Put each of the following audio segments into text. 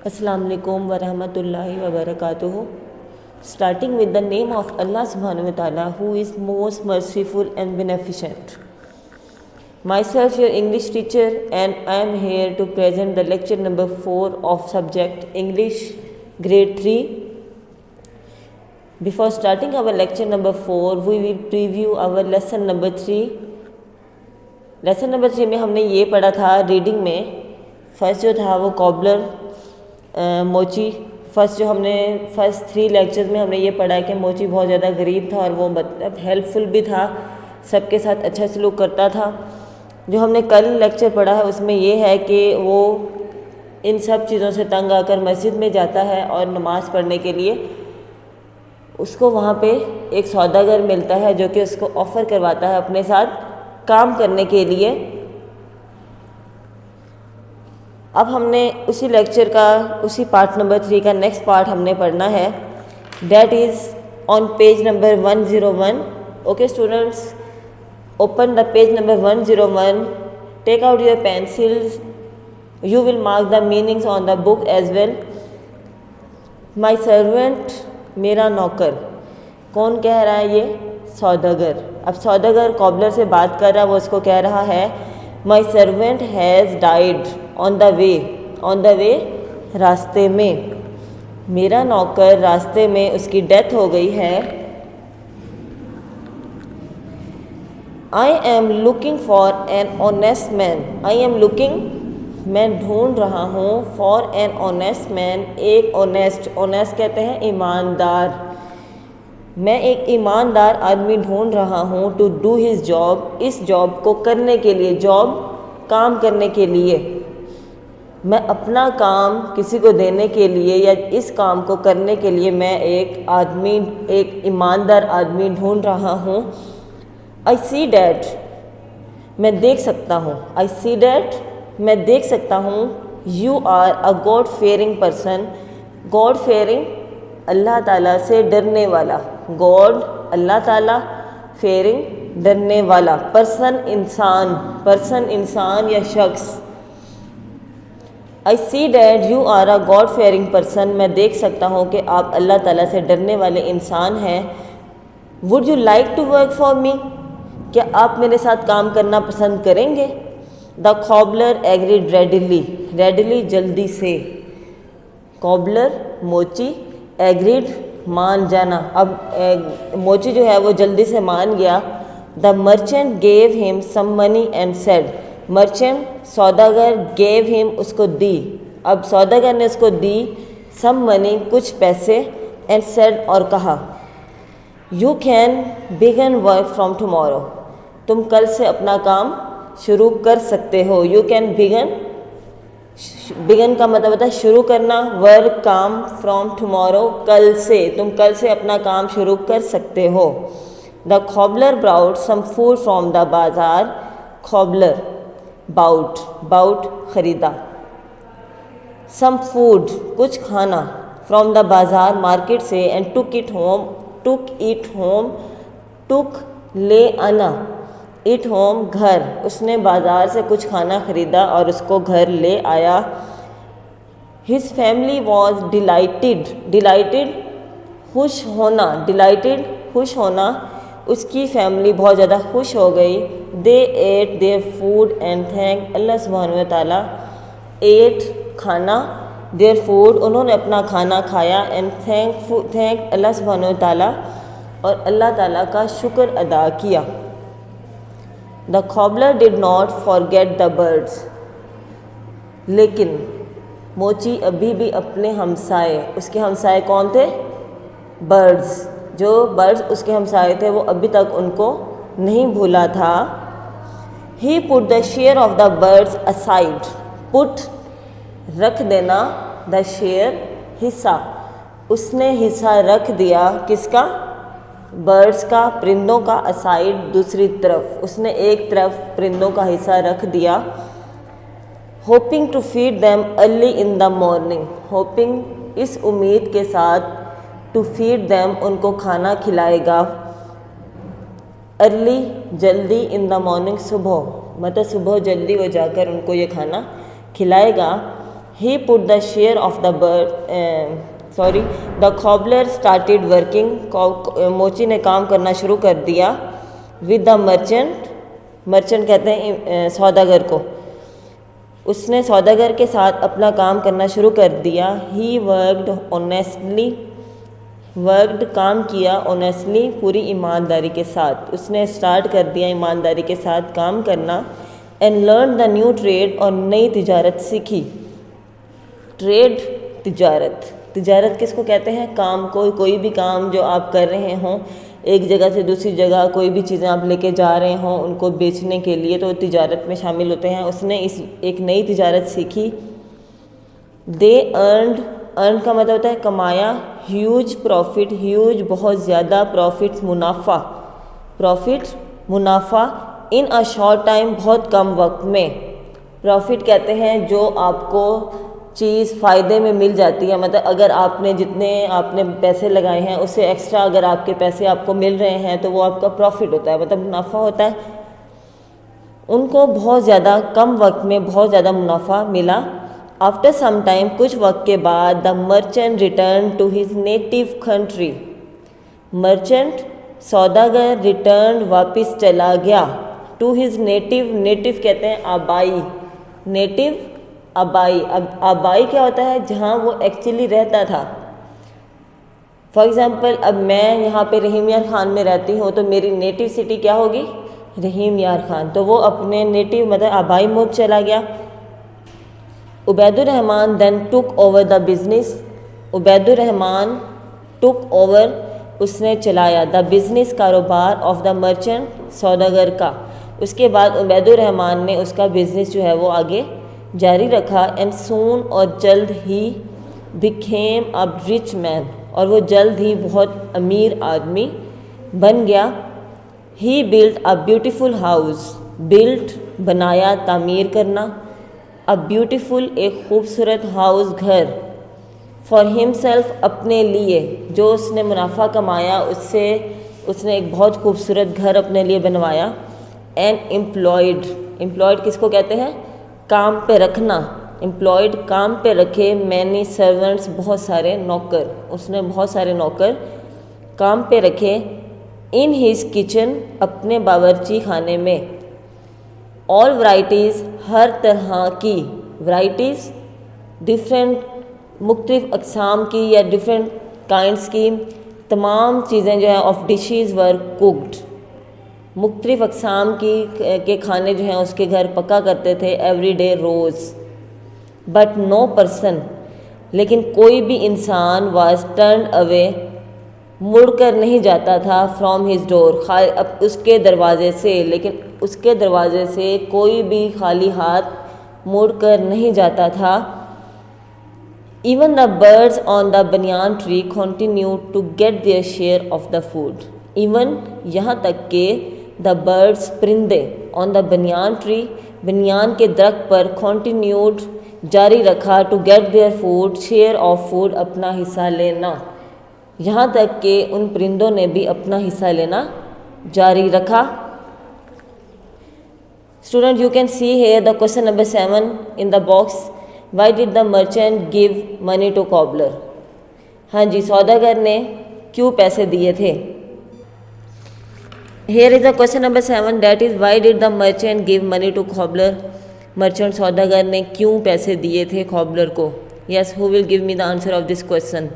Assalamu alaikum wa rahmatullahi wa barakatuhu. Starting with the name of Allah subhanahu wa ta'ala, who is most merciful and beneficent. Myself, your English teacher, and I am here to present the lecture number 4 of subject English grade 3. Before starting our lecture number 4, we will preview our lesson number 3. Lesson number 3 में हमने ये पढ़ा था reading में। First जो था वो cobbler मोची। फर्स्ट 3 लेक्चर्स में हमने ये पढ़ा कि मोची बहुत ज़्यादा गरीब था और वो मतलब हेल्पफुल भी था, सबके साथ अच्छा सलूक करता था। जो हमने कल लेक्चर पढ़ा है उसमें ये है कि वो इन सब चीज़ों से तंग आकर मस्जिद में जाता है और नमाज़ पढ़ने के लिए उसको वहाँ पे एक सौदागर मिलता है जो कि उसको ऑफ़र करवाता है अपने साथ काम करने के लिए। अब हमने उसी लेक्चर का उसी पार्ट नंबर 3 का नेक्स्ट पार्ट हमने पढ़ना है, that is on page number 101। Okay students, open the page number 101, take out your pencils, you will mark the meanings on the book as well. My servant, मेरा नौकर। कौन कह रहा है ये? सौदागर। अब सौदागर कॉबलर से बात कर रहा है, वो उसको कह रहा है my servant has died on the way रास्ते में। मेरा नौकर रास्ते में उसकी डेथ हो गई है। I am looking for an honest man. I am looking, मैं ढूंढ रहा हूँ, फॉर एन ऑनेस्ट मैन, एक ऑनेस्ट कहते हैं ईमानदार। मैं एक ईमानदार आदमी ढूंढ रहा हूँ टू डू हिज जॉब, इस जॉब को करने के लिए, जॉब काम करने के लिए। मैं अपना काम किसी को देने के लिए या इस काम को करने के लिए मैं एक ईमानदार आदमी ढूंढ रहा हूँ। आई सी डैट, मैं देख सकता हूँ। आई सी डैट, मैं देख सकता हूँ। You are a god fearing person. God fearing, अल्लाह ताला से डरने वाला। गॉड, अल्लाह ताला, फेयरिंग, डरने वाला। पर्सन इंसान या शख्स। I see that you are a god fearing person, मैं देख सकता हूँ कि आप अल्लाह ताला से डरने वाले इंसान हैं। Would you like to work for me, क्या आप मेरे साथ काम करना पसंद करेंगे? द कॉबलर एग्रीड रेडिली, जल्दी से। कॉबलर, मोची, एग्रीड, मान जाना। अब मोची जो है वो जल्दी से मान गया। The merchant gave him some money and said, merchant, सौदागर, गेव हिम, उसको दी। अब सौदागर ने उसको दी, सम मनी, कुछ पैसे, एंड सेड, और कहा, you can begin work from tomorrow, तुम कल से अपना काम शुरू कर सकते हो। यू कैन बिगन का मतलब होता है शुरू करना, वर्क काम, फ्रॉम टुमारो, कल से, तुम कल से अपना काम शुरू कर सकते हो। The cobbler brought some food from the bazaar. Cobbler, bought खरीदा, सम फूड, कुछ खाना, फ्रॉम द बाज़ार, मार्केट से, and took it home, took, ले आना, इट होम, घर। उसने बाज़ार से कुछ खाना ख़रीदा और उसको घर ले आया। हिज फैमिली वॉज डिलाइटेड, खुश होना, उसकी फैमिली बहुत ज़्यादा खुश हो गई। They ate their food and thank अल्लाह सुब्हानहू व तआला, एट, खाना, देयर फूड, उन्होंने अपना खाना खाया, एंड थैंक अल्लाह सुब्हानहू व तआला, और अल्लाह ताला का शुक्र अदा किया। The cobbler did not forget the birds, लेकिन मोची अभी भी अपने हमसाए, उसके हमसाए कौन थे? बर्ड्स। जो बर्ड्स उसके हमसाए थे वो अभी तक उनको नहीं भूला था। He put the share of the birds aside, put, रख देना, द शेयर, हिस्सा, उसने हिस्सा रख दिया, किसका? बर्ड्स का, परिंदों का, असाइड, दूसरी तरफ, उसने एक तरफ परिंदों का हिस्सा रख दिया। Hoping to feed them early in the morning, hoping, इस उम्मीद के साथ, टू फीड दैम, उनको खाना खिलाएगा, अर्ली, जल्दी, इन द मॉर्निंग, सुबह, मतलब सुबह जल्दी वो जाकर उनको ये खाना खिलाएगा। He put the share of the the cobbler started working. मोची ने काम करना शुरू कर दिया. With the merchant, मर्चेंट कहते हैं सौदागर को. उसने सौदागर के साथ अपना काम करना शुरू कर दिया. He worked honestly, काम किया ऑनेस्टली, पूरी ईमानदारी के साथ. उसने स्टार्ट कर दिया ईमानदारी के साथ काम करना. And learn the new trade, और नई तिजारत सीखी. ट्रेड तिजारत किसको कहते हैं? काम को. कोई भी काम जो आप कर रहे हों, एक जगह से दूसरी जगह कोई भी चीज़ें आप लेके जा रहे हों उनको बेचने के लिए, तो तिजारत में शामिल होते हैं. उसने एक नई तिजारत सीखी. दे अर्न का मतलब होता है कमाया. ह्यूज प्रॉफिट, ह्यूज बहुत ज़्यादा, प्रॉफिट मुनाफा. इन अ शॉर्ट टाइम, बहुत कम वक्त में. प्रॉफिट कहते हैं जो आपको चीज़ फ़ायदे में मिल जाती है. मतलब अगर जितने आपने पैसे लगाए हैं उससे एक्स्ट्रा अगर आपके पैसे आपको मिल रहे हैं तो वो आपका प्रॉफिट होता है, मतलब मुनाफा होता है. उनको बहुत ज़्यादा कम वक्त में बहुत ज़्यादा मुनाफा मिला. आफ्टर सम टाइम, कुछ वक्त के बाद, the merchant return to his native country. Merchant सौदागर रिटर्न वापस चला गया. टू हिज नेटिव कहते हैं आबाई. नेटिव आबाई. अब आबाई क्या होता है? जहाँ वो एक्चुअली रहता था. फॉर एग्ज़ाम्पल, अब मैं यहाँ पे रहीम यार खान में रहती हूँ, तो मेरी नेटिव सिटी क्या होगी? रहीम यार खान. तो वो अपने नेटिव मतलब आबाई मुल्क चला गया. Ubaidur Rahman then took over the business. Ubaidur Rahman took over, उसने चलाया, द बिज़नेस कारोबार, ऑफ द मर्चेंट, सौदागर का. उसके बाद उबैदुर रहमान ने उसका बिज़नेस जो है वो आगे जारी रखा. एंड सून, और जल्द ही, बिकेम अ रिच मैन, और वो जल्द ही बहुत अमीर आदमी बन गया. He built a beautiful house. Built बनाया, तामीर करना. अ ब्यूटीफुल, एक खूबसूरत हाउस, घर. फॉर हिमसेल्फ, अपने लिए. जो उसने मुनाफा कमाया उससे उसने एक बहुत खूबसूरत घर अपने लिए बनवाया. एंड एम्प्लॉयड किसको कहते हैं? काम पे रखना. एम्प्लॉयड, काम पे रखे. मैनी सर्वेंट्स, बहुत सारे नौकर. उसने बहुत सारे नौकर काम पे रखे. इन हिज किचन, अपने बावर्ची खाने में. ऑल वैराइटीज़, हर तरह की. वैराइटीज़ डिफरेंट, मुख्तलिफ अक़साम की या डिफरेंट काइंड्स की. तमाम चीज़ें जो है ऑफ डिशेज़ वर कुक्ड. मुख्तलिफ अक़साम के खाने जो हैं उसके घर पका करते थे. एवरी डे, रोज़. बट नो पर्सन, लेकिन कोई भी इंसान वाज टर्न अवे, मुड़कर नहीं जाता था. फ्रॉम हिज डोर, अब उसके दरवाज़े से, लेकिन उसके दरवाज़े से कोई भी खाली हाथ मुड़कर नहीं जाता था. Even the birds on the banyan tree continue to get their share of the food. Even, यहाँ तक के, द बर्ड्स, परिंदे, on the banyan tree, banyan के दरख्त पर, कंटिन्यूड, जारी रखा, to get their food, share of food, अपना हिस्सा लेना. यहाँ तक कि उन परिंदों ने भी अपना हिस्सा लेना जारी रखा. Student, you can see here the question number 7 in the box. Why did the merchant give money to cobbler? हाँ जी, सौदागर ने क्यों पैसे दिए थे? Here is the question number 7, that is why did the merchant give money to cobbler? Merchant सौदागर ने क्यों पैसे दिए थे cobbler को? Yes, who will give me the answer of this question?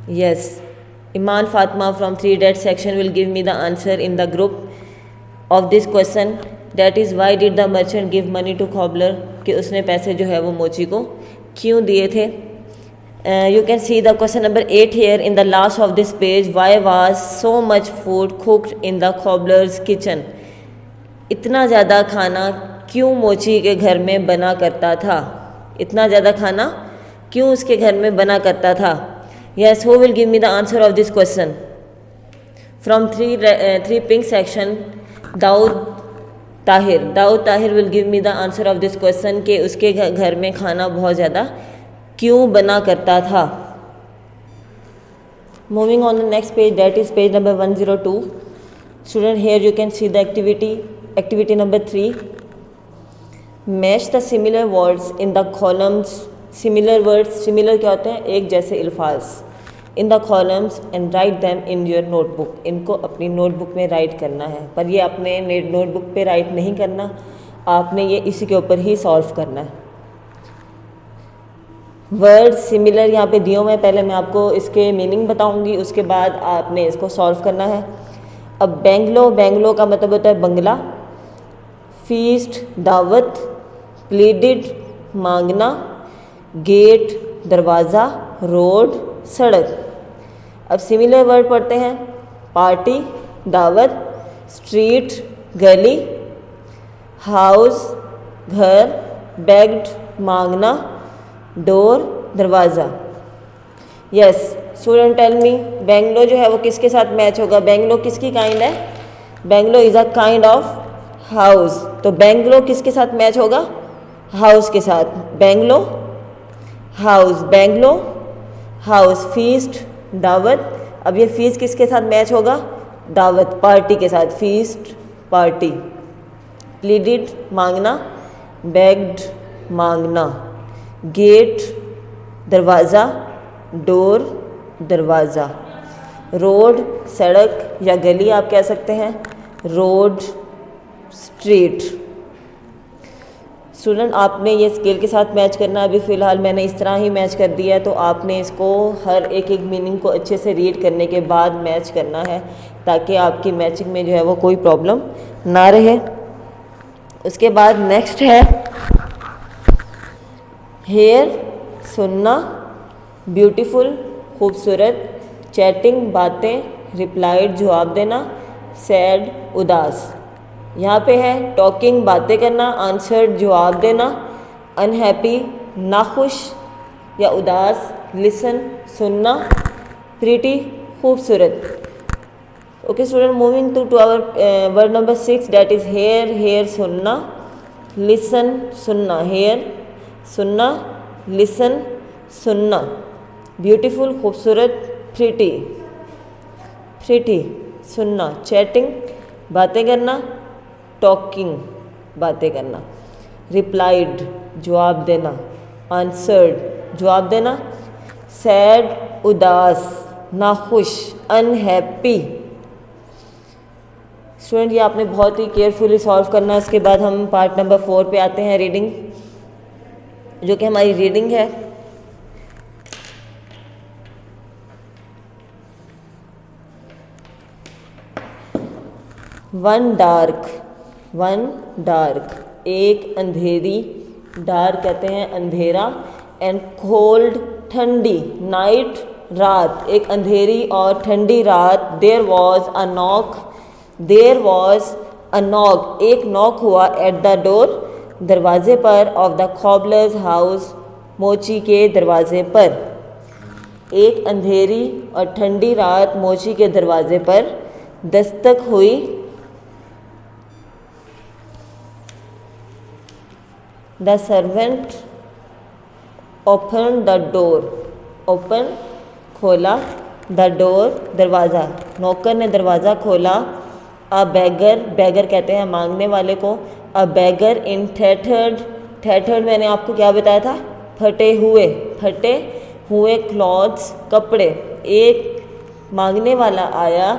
Yes, Iman Fatma from 3 section will give me the answer in the group of this question. That is why did the merchant give money to cobbler? कि उसने पैसे जो है वो मोची को क्यों दिए थे? You can see the question number 8 here in the last of this page. Why was so much food cooked in the cobbler's kitchen? इतना ज़्यादा खाना क्यों मोची के घर में बना करता था? इतना ज़्यादा खाना क्यों उसके घर में बना करता था? Yes, who will give me the answer of this question? From 3 pink section, Daud Tahir will give me the answer of this question कि उसके घर में खाना बहुत ज़्यादा क्यों बना करता था. Moving on the next page, that is page number 102. Student, here you can see the activity number 3. Match the similar words in the columns. Similar words, similar क्या होते हैं, एक जैसे अल्फाज, in the columns and right them in your notebook. इनको अपनी notebook में right करना है, पर ये अपने नोटबुक पे राइट नहीं करना, आपने ये इसी के ऊपर ही सॉल्व करना है। वर्ड सिमिलर यहाँ पे दिए हुए हैं, पहले मैं आपको इसके मीनिंग बताऊंगी, उसके बाद आपने इसको सॉल्व करना है। अब बेंगलो, बेंगलो का मतलब होता है बंगला। फीस्ट दावत, प्लीडिड मांगना, गेट दरवाज़ा, रोड सड़क। अब सिमिलर वर्ड पढ़ते हैं, पार्टी दावत, स्ट्रीट गली, हाउस घर, बेग्ड मांगना, डोर दरवाज़ा। Yes student tell me, bungalow जो है वो किसके साथ मैच होगा? बेंगलो किसकी काइंड है? Bungalow is a kind of house. तो बेंगलो किसके साथ मैच होगा? हाउस के साथ। Bungalow house, bungalow house. Feast दावत, अब ये फीस किसके साथ मैच होगा? दावत पार्टी के साथ, फीस्ट पार्टी। प्लीडिड मांगना, बेग्ड मांगना, गेट दरवाज़ा, डोर दरवाज़ा। रोड सड़क या गली आप कह सकते हैं, रोड स्ट्रीट। स्टूडेंट आपने ये स्केल के साथ मैच करना, अभी फ़िलहाल मैंने इस तरह ही मैच कर दिया है, तो आपने इसको हर एक एक मीनिंग को अच्छे से रीड करने के बाद मैच करना है, ताकि आपकी मैचिंग में जो है वो कोई प्रॉब्लम ना रहे। उसके बाद नेक्स्ट है हेयर सुनना, ब्यूटीफुल खूबसूरत, चैटिंग बातें, रिप्लाइड जवाब देना, सैड उदास। यहाँ पे है टॉकिंग बातें करना, आंसर्ड जवाब देना, अनहैप्पी नाखुश या उदास, लिसन सुनना, प्रीटी खूबसूरत। Okay student, moving to our word number 6 that is hear. Hear सुनना, लिसन सुनना, हेयर सुनना, लिसन सुनना, ब्यूटीफुल खूबसूरत, प्रीटी प्रीटी सुनना, चैटिंग बातें करना, टॉकिंग बातें करना, रिप्लाइड जवाब देना, आंसर्ड जवाब देना, सैड उदास, नाखुश, अनहैप्पी। स्टूडेंट ये आपने बहुत ही केयरफुली सॉल्व करना है। उसके बाद हम पार्ट नंबर 4 पे आते हैं, रीडिंग, जो कि हमारी रीडिंग है। वन डार्क एक अंधेरी, डार्क कहते हैं अंधेरा, एंड कोल्ड ठंडी, नाइट रात, एक अंधेरी और ठंडी रात। देयर वॉज अ नॉक, एक नॉक हुआ, एट द डोर दरवाजे पर, ऑफ द कॉबलर्स हाउस, मोची के दरवाजे पर। एक अंधेरी और ठंडी रात मोची के दरवाजे पर दस्तक हुई। The servant open the door, open खोला, द डोर दरवाज़ा, नौकर ने दरवाज़ा खोला। अ बैगर कहते हैं मांगने वाले को। अ बैगर इन थेटर्ड मैंने आपको क्या बताया था? फटे हुए क्लॉथ्स कपड़े। एक मांगने वाला आया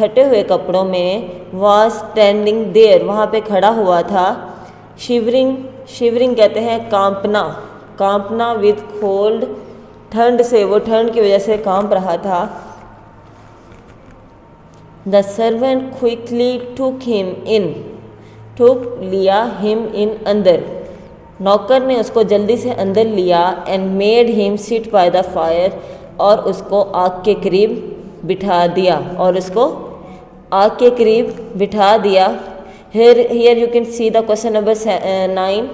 फटे हुए कपड़ों में, वाज स्टैंडिंग देयर, वहाँ पे खड़ा हुआ था। शिवरिंग कहते हैं कांपना, विद कोल्ड, ठंड से, वो ठंड की वजह से कांप रहा था। द सर्वेंट क्विकली लिया हिम इन, अंदर, नौकर ने उसको जल्दी से अंदर लिया। And made him sit by the fire, और उसको आग के करीब बिठा दिया। Here you can see the question number 9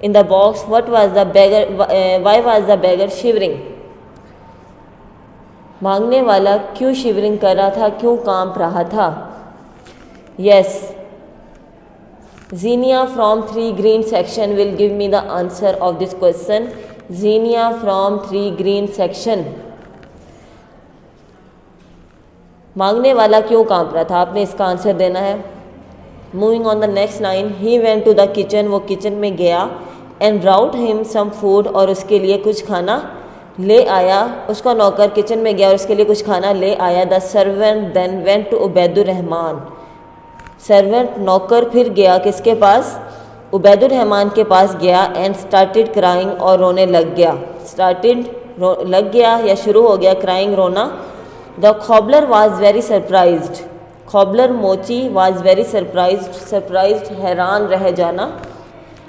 in the box. Why was the beggar shivering? मांगने वाला क्यों शिवरिंग कर रहा था, क्यों कांप रहा था? Yes, Xenia from 3 green section will give me the answer of this question. Xenia from 3 green section. मांगने वाला क्यों कांप रहा था, आपने इसका आंसर देना है। Moving on the next line, he went to the kitchen, वो किचन में गया, and brought him some food, और उसके लिए कुछ खाना ले आया। उसका नौकर किचन में गया और उसके लिए कुछ खाना ले आया। The servant then went to Ubaidur Rahman, servant नौकर फिर गया किसके पास? उबैदुर रहमान के पास गया, एंड स्टार्टेड क्राइंग, और रोने लग गया। स्टार्टेड लग गया या शुरू हो गया, क्राइंग रोना। The cobbler was very surprised, cobbler मोची वाज वेरी सरप्राइज्ड, सरप्राइज्ड हैरान रह जाना,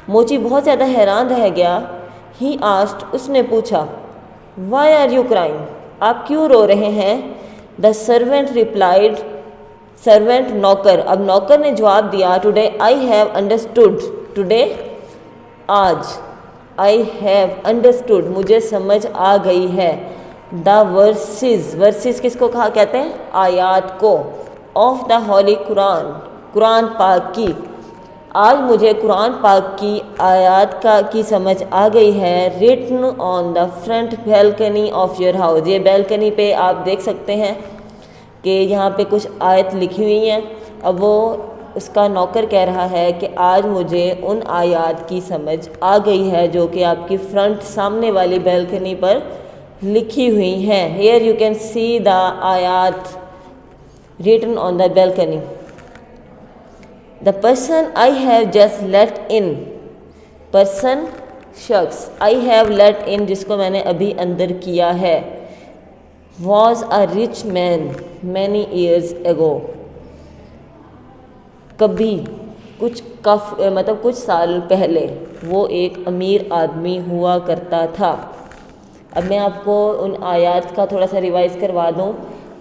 मोची बहुत ज़्यादा हैरान रह गया। ही आस्क्ड, उसने पूछा, वाई आर यू क्राइंग, आप क्यों रो रहे हैं? द सर्वेंट रिप्लाइड, सर्वेंट नौकर, अब नौकर ने जवाब दिया, today I have understood, today आज, आई हैव अंडरस्टूड मुझे समझ आ गई है, द वर्सेस, वर्सेस किसको कहा कहते हैं? आयात को, ऑफ द होली कुरान, कुरान पाक की, आज मुझे कुरान पाक की आयत की समझ आ गई है। Written on the front balcony of your house, ये बैल्कनी पे आप देख सकते हैं कि यहाँ पे कुछ आयत लिखी हुई हैं। अब वो उसका नौकर कह रहा है कि आज मुझे उन आयत की समझ आ गई है जो कि आपकी फ्रंट सामने वाली बैल्कनी पर लिखी हुई हैं। Here you can see the आयत written on the balcony. The person I have just let in, person शख्स, आई हैव लेट इन जिसको मैंने अभी अंदर किया है, was a rich man many years ago, कभी कुछ साल पहले वो एक अमीर आदमी हुआ करता था। अब मैं आपको उन आयत का थोड़ा सा रिवाइज करवा दूँ।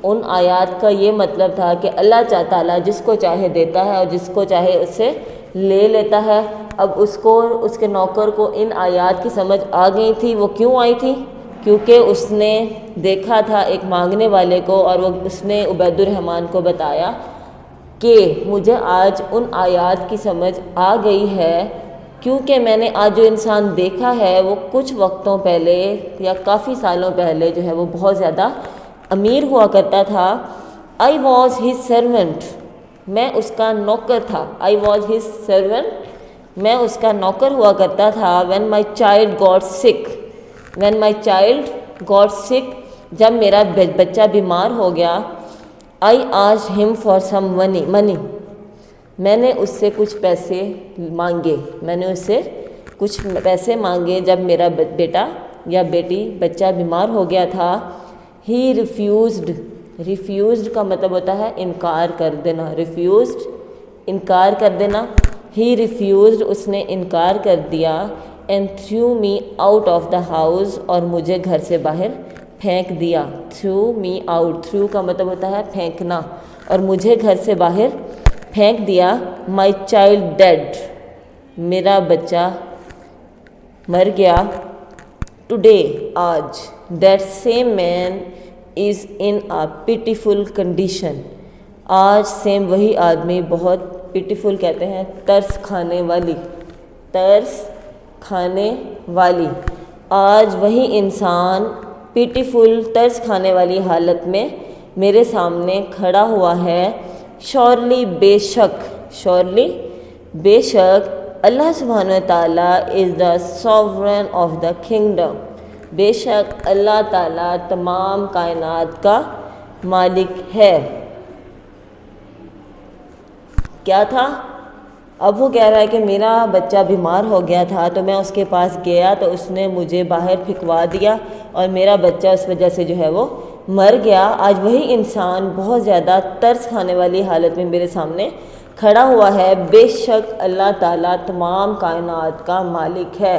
उन आयत का ये मतलब था कि अल्लाह ताला जिसको चाहे देता है और जिसको चाहे उससे ले लेता है। अब उसको, उसके नौकर को इन आयत की समझ आ गई थी। वो क्यों आई थी? क्योंकि उसने देखा था एक मांगने वाले को और वो उसने उबैदुर रहमान को बताया कि मुझे आज उन आयत की समझ आ गई है क्योंकि मैंने आज जो इंसान देखा है वो कुछ वक्तों पहले या काफ़ी सालों पहले जो है वो बहुत ज़्यादा अमीर हुआ करता था। आई वॉज हिज सर्वेंट, मैं उसका नौकर था। आई वॉज हिज सर्वेंट, मैं उसका नौकर हुआ करता था। When my child got sick, when my child got sick, जब मेरा बच्चा बीमार हो गया। I asked him for some money, मैंने उससे कुछ पैसे मांगे, मैंने उससे कुछ पैसे मांगे जब मेरा बेटा या बेटी बच्चा बीमार हो गया था। ही रिफ्यूज़ड, रिफ्यूज़ड का मतलब होता है इनकार कर देना, रिफ्यूज़ड इनकार कर देना। ही रिफ्यूज़ड, उसने इनकार कर दिया। And through me out of the house, और मुझे घर से बाहर फेंक दिया। थ्रू मी आउट, थ्रू का मतलब होता है फेंकना, और मुझे घर से बाहर फेंक दिया। माई चाइल्ड डेड, मेरा बच्चा मर गया। टुडे, आज। That same man is in a pitiful condition, आज सेम वही आदमी बहुत पिटीफुल कहते हैं तरस खाने वाली, तरस खाने वाली। आज वही इंसान पिटीफुल तरस खाने वाली हालत में मेरे सामने खड़ा हुआ है। श्योरली, बेशक, श्योरली बेशक, अल्लाह सुब्हानहू व तआला is the sovereign of the kingdom, बेशक अल्लाह ताला तमाम कायनात का मालिक है। क्या था? अब वो कह रहा है कि मेरा बच्चा बीमार हो गया था तो मैं उसके पास गया तो उसने मुझे बाहर फिकवा दिया और मेरा बच्चा उस वजह से जो है वो मर गया। आज वही इंसान बहुत ज़्यादा तरस खाने वाली हालत में मेरे सामने खड़ा हुआ है। बेशक अल्लाह ताला तमाम कायनात का मालिक है।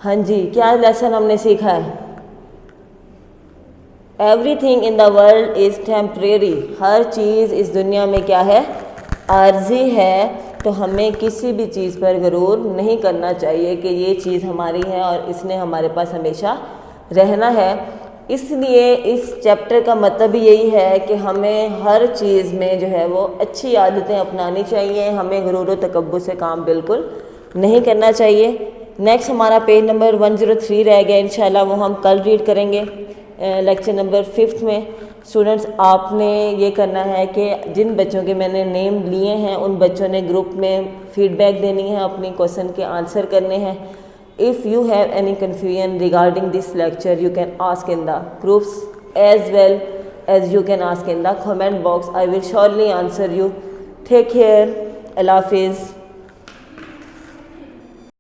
हाँ जी, क्या लेसन हमने सीखा है? Everything in the world is temporary, हर चीज़ इस दुनिया में क्या है? आर्जी है। तो हमें किसी भी चीज़ पर गरूर नहीं करना चाहिए कि ये चीज़ हमारी है और इसने हमारे पास हमेशा रहना है। इसलिए इस चैप्टर का मतलब भी यही है कि हमें हर चीज़ में जो है वो अच्छी आदतें अपनानी चाहिए, हमें गरूर व तकब्बुर से काम बिल्कुल नहीं करना चाहिए। नेक्स्ट हमारा पेज नंबर 103 रह गया, इंशाल्लाह वो हम कल रीड करेंगे लेक्चर नंबर 5 में। स्टूडेंट्स आपने ये करना है कि जिन बच्चों के मैंने नेम लिए हैं उन बच्चों ने ग्रुप में फीडबैक देनी है, अपनी क्वेश्चन के आंसर करने हैं. If you have any confusion regarding this lecture you can ask in the groups as well as you can ask in the comment box. I will surely answer you. Take care. Allah Hafiz.